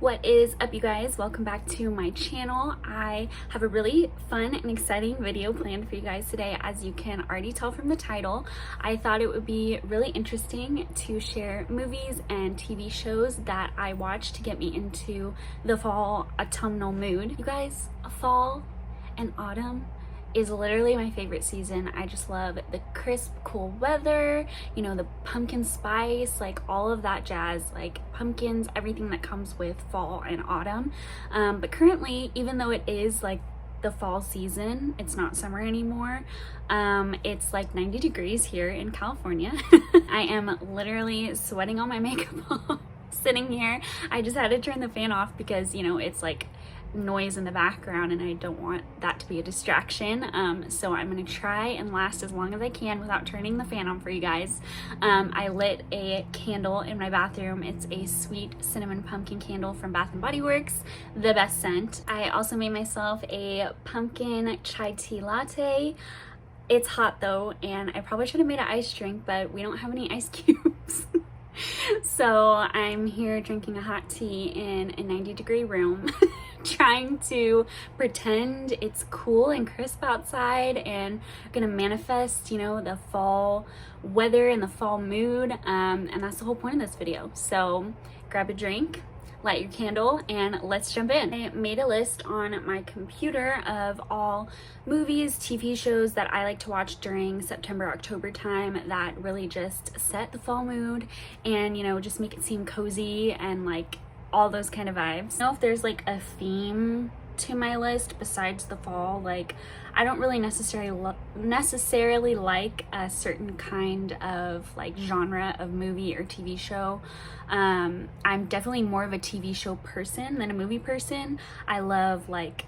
What is up, you guys? Welcome back to my channel. I have a really fun and exciting video planned for you guys today. As you can already tell from the title, I thought it would be really interesting to share movies and TV shows that I watch to get me into the fall autumnal mood. You guys, fall and autumn is literally my favorite season. I just love the crisp, cool weather, you know, the pumpkin spice, like all of that jazz, like pumpkins, everything that comes with fall and autumn. But currently, even though it is like the fall season, it's not summer anymore. It's like 90 degrees here in California. I am literally sweating all my makeup off sitting here. I just had to turn the fan off because, you know, it's like noise in the background and I don't want that to be a distraction. So I'm gonna try and last as long as I can without turning the fan on for you guys. I lit a candle in my bathroom. It's a sweet cinnamon pumpkin candle from Bath & Body Works, the best scent. I also made myself a pumpkin chai tea latte. It's hot though, and I probably should have made an ice drink, but we don't have any ice cubes. So I'm here drinking a hot tea in a 90-degree room, trying to pretend it's cool and crisp outside and gonna manifest, you know, the fall weather and the fall mood. And that's the whole point of this video. So grab a drink, light your candle, and let's jump in. I made a list on my computer of all movies, TV shows that I like to watch during September, October time that really just set the fall mood and, you know, just make it seem cozy and like all those kind of vibes. I don't know if there's like a theme to my list besides the fall. Like, I don't really necessarily like a certain kind of like genre of movie or TV show. I'm definitely more of a TV show person than a movie person. I love like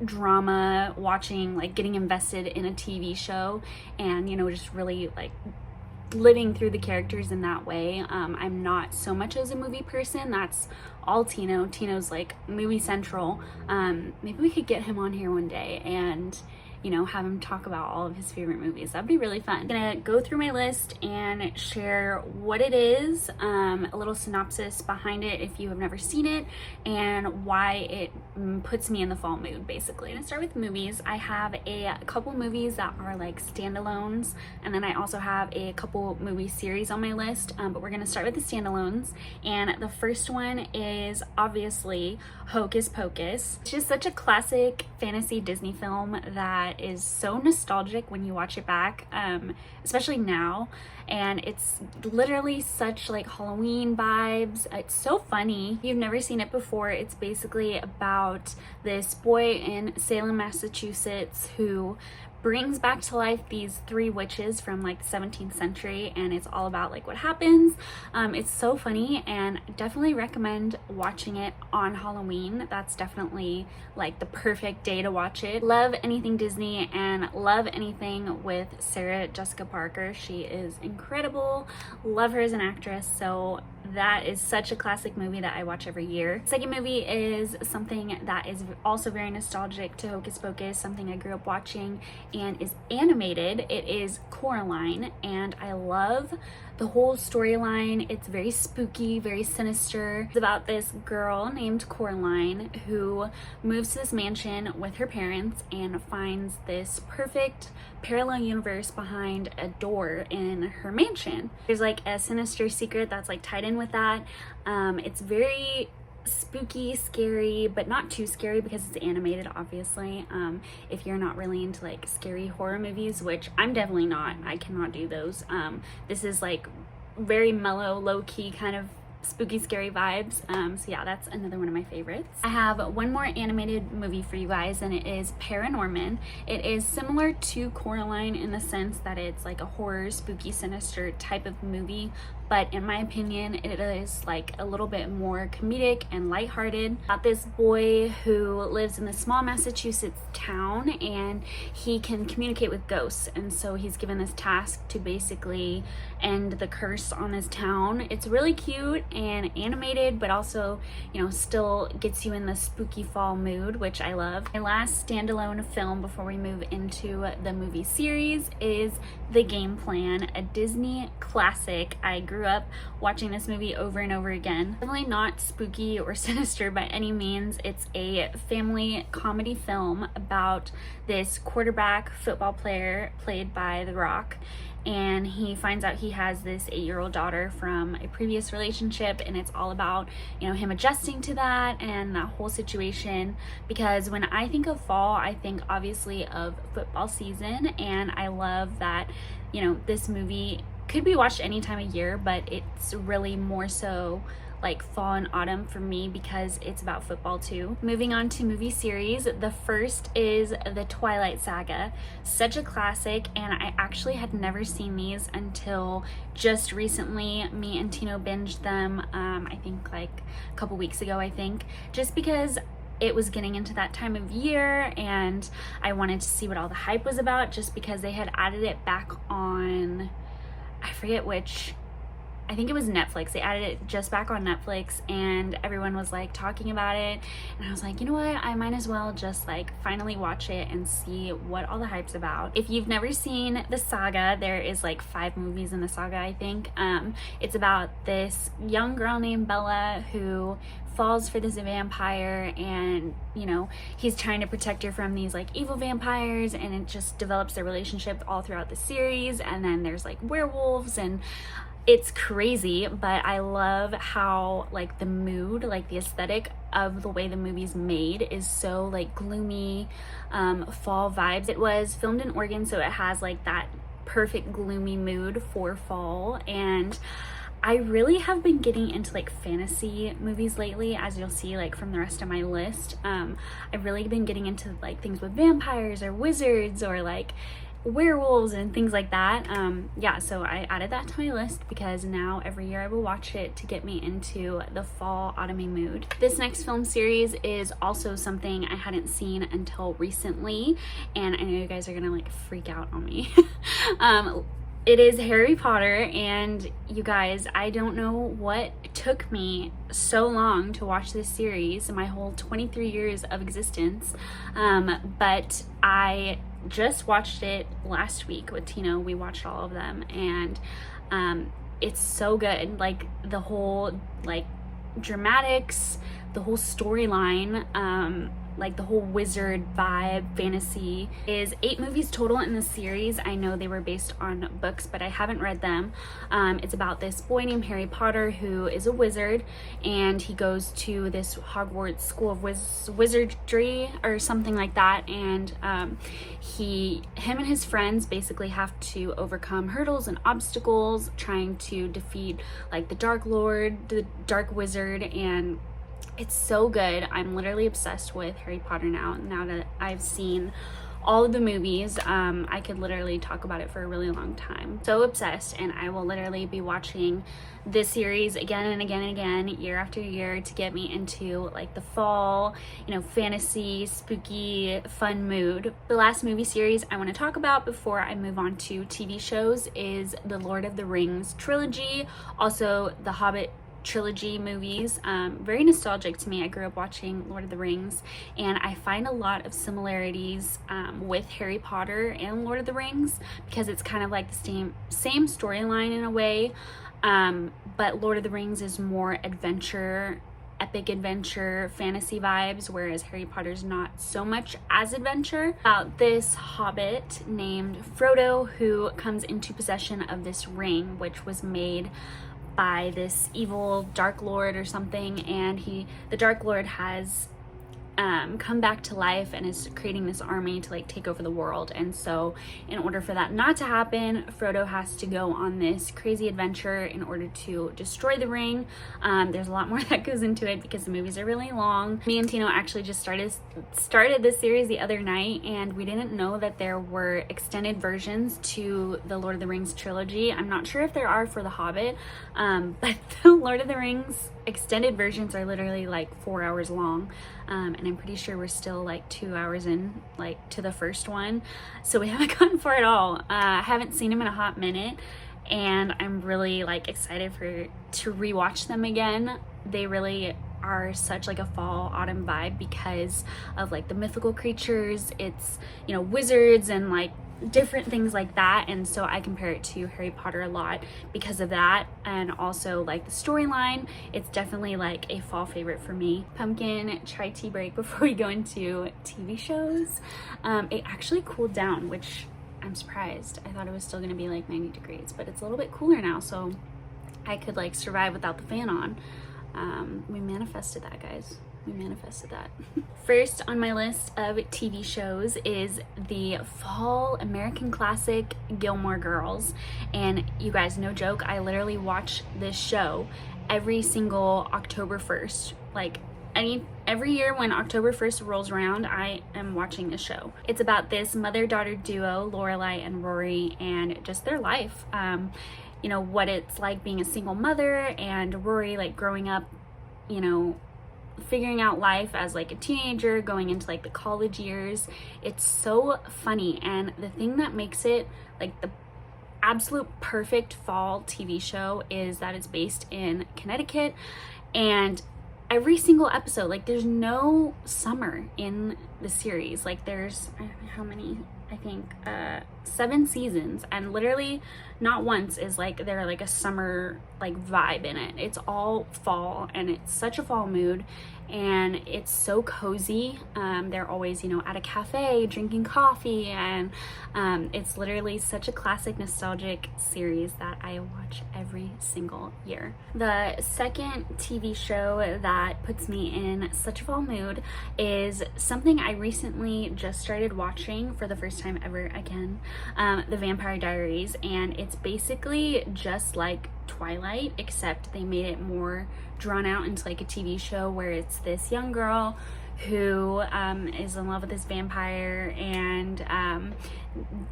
drama, watching, like getting invested in a TV show and, you know, just really like living through the characters in that way. I'm not so much as a movie person. That's all Tino. Tino's like movie central. Maybe we could get him on here one day and, you know, have him talk about all of his favorite movies. That'd be really fun. I'm gonna go through my list and share what it is, a little synopsis behind it if you have never seen it, and why it puts me in the fall mood, basically. I'm gonna start with movies. I have a couple movies that are like standalones, and then I also have a couple movie series on my list, but we're gonna start with the standalones. And the first one is obviously Hocus Pocus. It's just such a classic fantasy Disney film that is so nostalgic when you watch it back, especially now, and it's literally such like Halloween vibes. It's so funny. If you've never seen it before, it's basically about this boy in Salem, Massachusetts who brings back to life these three witches from like the 17th century, and it's all about like what happens. It's so funny and definitely recommend watching it on Halloween. That's definitely like the perfect day to watch it. Love anything Disney and love anything with Sarah Jessica Parker. She is incredible. Love her as an actress. So that is such a classic movie that I watch every year. Second movie is something that is also very nostalgic to Hocus Pocus, something I grew up watching and is animated. It is Coraline, and I love the whole storyline. It's very spooky, very sinister. It's about this girl named Coraline who moves to this mansion with her parents and finds this perfect parallel universe behind a door in her mansion. There's like a sinister secret that's like tied in with that. It's very spooky, scary, but not too scary because it's animated, obviously. If you're not really into like scary horror movies, which I'm definitely not, I cannot do those. This is like very mellow, low-key kind of spooky, scary vibes. So yeah, that's another one of my favorites. I have one more animated movie for you guys, and it is Paranorman. It is similar to Coraline in the sense that it's like a horror, spooky, sinister type of movie, but in my opinion, it is like a little bit more comedic and lighthearted. About this boy who lives in this small Massachusetts town, and he can communicate with ghosts, and so he's given this task to basically end the curse on his town. It's really cute and animated, but also, you know, still gets you in the spooky fall mood, which I love. My last standalone film before we move into the movie series is The Game Plan, a Disney classic. I grew grew up watching this movie over and over again. Definitely not spooky or sinister by any means. It's a family comedy film about this quarterback football player played by The Rock, and he finds out he has this 8-year-old daughter from a previous relationship, and it's all about, you know, him adjusting to that and that whole situation. Because when I think of fall, I think obviously of football season, and I love that, you know, this movie could be watched any time of year, but it's really more so like fall and autumn for me because it's about football too. Moving on to movie series, the first is the Twilight Saga. Such a classic, and I actually had never seen these until just recently. Me and Tino binged them, I think like a couple weeks ago, just because it was getting into that time of year and I wanted to see what all the hype was about, just because they had added it back on, I forget which, I think it was Netflix. They added it just back on Netflix, and everyone was like talking about it, and I was like, you know what, I might as well just like finally watch it and see what all the hype's about. If you've never seen the saga, there is like 5 movies in the saga, I think. It's about this young girl named Bella who falls for this vampire, and you know, he's trying to protect her from these like evil vampires, and it just develops their relationship all throughout the series. And then there's like werewolves, and it's crazy, but I love how like the mood, like the aesthetic of the way the movie's made is so like gloomy, fall vibes. It was filmed in Oregon, so it has like that perfect gloomy mood for fall. And I really have been getting into like fantasy movies lately, as you'll see like from the rest of my list. I've really been getting into like things with vampires or wizards or like werewolves and things like that. Yeah, so I added that to my list because now every year I will watch it to get me into the fall autumny mood. This next film series is also something I hadn't seen until recently, and I know you guys are gonna like freak out on me. It is Harry Potter, and you guys, I don't know what took me so long to watch this series, my whole 23 years of existence, but I just watched it last week with Tino. We watched all of them, and it's so good. Like the whole like dramatics, the whole storyline, like the whole wizard vibe, fantasy. Is 8 movies total in the series. I know they were based on books, but I haven't read them. It's about this boy named Harry Potter who is a wizard, and he goes to this Hogwarts School of Wizardry or something like that, and him and his friends basically have to overcome hurdles and obstacles trying to defeat like the Dark Lord, the Dark Wizard, and it's so good. I'm literally obsessed with Harry Potter now that I've seen all of the movies. I could literally talk about it for a really long time. So obsessed, and I will literally be watching this series again and again and again, year after year, to get me into like the fall, you know, fantasy, spooky, fun mood. The last movie series I want to talk about before I move on to TV shows is the Lord of the Rings trilogy, also the Hobbit trilogy movies. Very nostalgic to me. I grew up watching Lord of the Rings, and I find a lot of similarities with Harry Potter and Lord of the Rings because it's kind of like the same storyline in a way, but Lord of the Rings is more adventure, epic adventure, fantasy vibes, whereas Harry Potter's not so much as adventure. About this hobbit named Frodo who comes into possession of this ring, which was made by this evil Dark Lord or something, and the Dark Lord has come back to life and is creating this army to like take over the world. And so in order for that not to happen, Frodo has to go on this crazy adventure in order to destroy the ring. There's a lot more that goes into it because the movies are really long. Me and Tino actually just started this series the other night, and we didn't know that there were extended versions to the Lord of the Rings trilogy. I'm not sure if there are for The Hobbit, but the Lord of the Rings extended versions are literally like 4 hours long, and I'm pretty sure we're still like 2 hours in like to the first one, so we haven't gotten far at all. I haven't seen them in a hot minute, and I'm really like excited to rewatch them again. They really are such like a fall autumn vibe because of like the mythical creatures. It's, you know, wizards and like different things like that, and so I compare it to Harry Potter a lot because of that, and also like the storyline. It's definitely like a fall favorite for me. Pumpkin chai tea break before we go into TV shows. It actually cooled down, which I'm surprised. I thought it was still gonna be like 90 degrees, but it's a little bit cooler now, so I could like survive without the fan on. We manifested that, guys. We manifested that. First on my list of TV shows is the fall American classic Gilmore Girls. And you guys, no joke, I literally watch this show every single October 1st. Like every year when October 1st rolls around, I am watching the show. It's about this mother-daughter duo, Lorelai and Rory, and just their life. You know, what it's like being a single mother, and Rory like growing up, you know, figuring out life as like a teenager, going into like the college years. It's so funny, and the thing that makes it like the absolute perfect fall TV show is that it's based in Connecticut, and every single episode, like there's no summer in the series. Like there's, I don't know how many, I think 7 seasons, and literally not once is like there like a summer like vibe in it. It's all fall, and it's such a fall mood, and it's so cozy. They're always, you know, at a cafe drinking coffee, and it's literally such a classic nostalgic series that I watch every single year. The second TV show that puts me in such a fall mood is something I recently just started watching for the first time ever again, The Vampire Diaries, and it's basically just like Twilight, except they made it more drawn out into like a TV show where it's this young girl who is in love with this vampire, and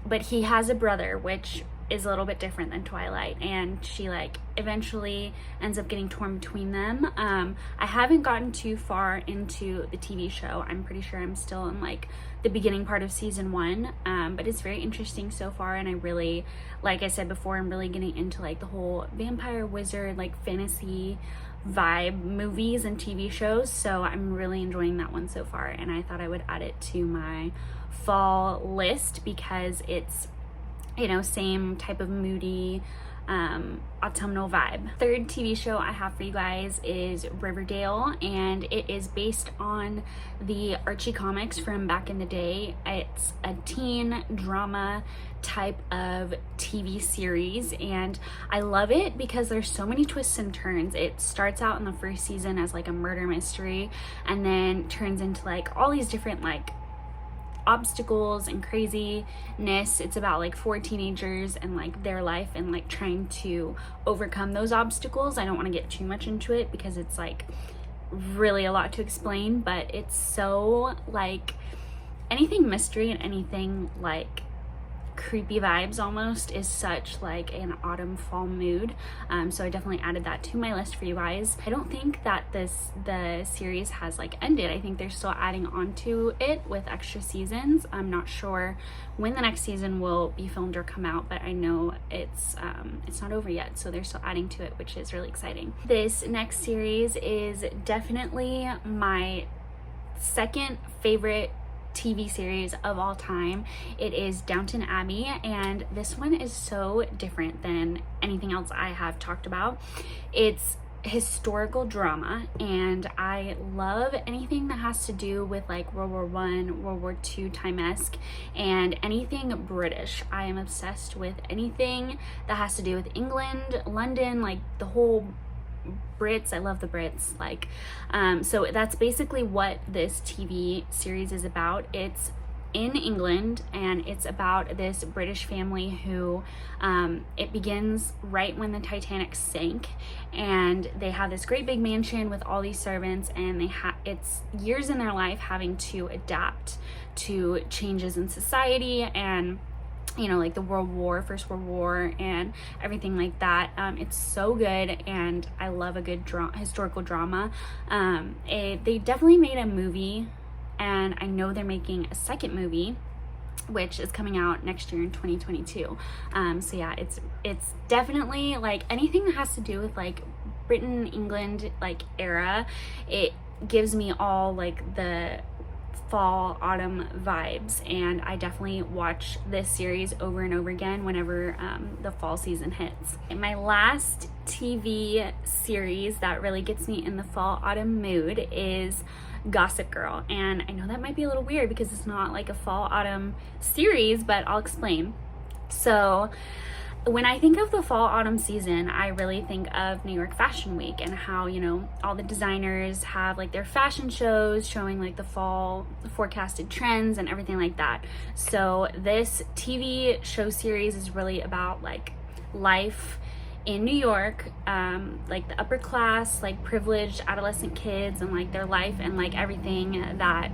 but he has a brother, which is a little bit different than Twilight, and she like eventually ends up getting torn between them. I haven't gotten too far into the TV show. I'm pretty sure I'm still in like the beginning part of season 1, but it's very interesting so far, and I really, like I said before, I'm really getting into like the whole vampire wizard like fantasy vibe movies and TV shows, so I'm really enjoying that one so far, and I thought I would add it to my fall list because it's, you know, same type of moody autumnal vibe. Third TV show I have for you guys is Riverdale, and it is based on the Archie comics from back in the day. It's a teen drama type of TV series, and I love it because there's so many twists and turns. It starts out in the first season as like a murder mystery, and then turns into like all these different like obstacles and craziness. It's about like 4 teenagers and like their life and like trying to overcome those obstacles. I don't want to get too much into it because it's like really a lot to explain, but it's so like anything mystery and anything like creepy vibes almost is such like an autumn fall mood, so I definitely added that to my list for you guys. I don't think that the series has like ended. I think they're still adding on to it with extra seasons. I'm not sure when the next season will be filmed or come out, but I know it's not over yet, so they're still adding to it, which is really exciting. This next series is definitely my second favorite TV series of all time. It is Downton Abbey, and this one is so different than anything else I have talked about. It's historical drama, and I love anything that has to do with like World War I, World War II time-esque, and anything British. I am obsessed with anything that has to do with England, London, like the whole Brits. I love the Brits. Like so that's basically what this TV series is about. It's in England, and it's about this British family who it begins right when the Titanic sank, and they have this great big mansion with all these servants, and it's years in their life having to adapt to changes in society and, you know, like the First World War and everything like that. It's so good, and I love a good historical drama. They definitely made a movie, and I know they're making a second movie, which is coming out next year in 2022. So yeah, it's definitely like anything that has to do with like Britain, England like era. It gives me all like the fall autumn vibes, and I definitely watch this series over and over again whenever the fall season hits. And my last TV series that really gets me in the fall autumn mood is Gossip Girl. And I know that might be a little weird because it's not like a fall autumn series, but I'll explain. So when I think of the fall autumn season, I really think of New York Fashion Week and how, you know, all the designers have like their fashion shows showing like the fall forecasted trends and everything like that. So this TV show series is really about like life in New York, like the upper class, like privileged adolescent kids and like their life and like everything that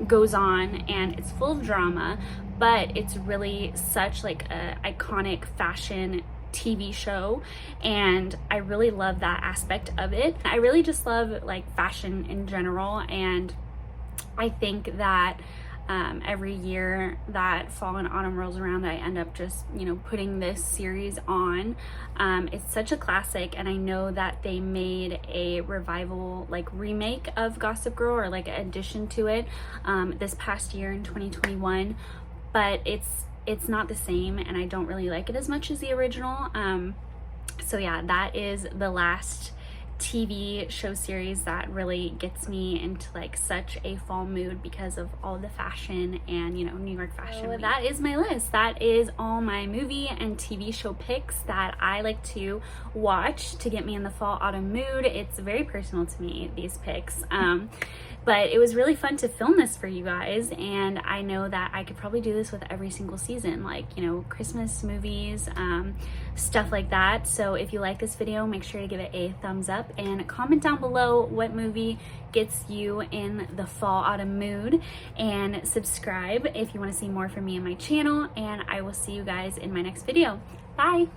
goes on, and it's full of drama, but it's really such like a iconic fashion TV show, and I really love that aspect of it. I really just love like fashion in general, and I think that every year that fall and autumn rolls around, I end up just, you know, putting this series on. It's such a classic, and I know that they made a revival, like remake of Gossip Girl, or like an addition to it this past year in 2021, but it's not the same, and I don't really like it as much as the original. So yeah, that is the last TV show series that really gets me into like such a fall mood because of all the fashion and, you know, New York Fashion Week. That is my list. That is all my movie and TV show picks that I like to watch to get me in the fall autumn mood. It's very personal to me, these picks. But it was really fun to film this for you guys, and I know that I could probably do this with every single season, like, you know, Christmas movies, stuff like that. So if you like this video, make sure to give it a thumbs up and comment down below what movie gets you in the fall autumn mood, and subscribe if you want to see more from me and my channel, and I will see you guys in my next video. Bye!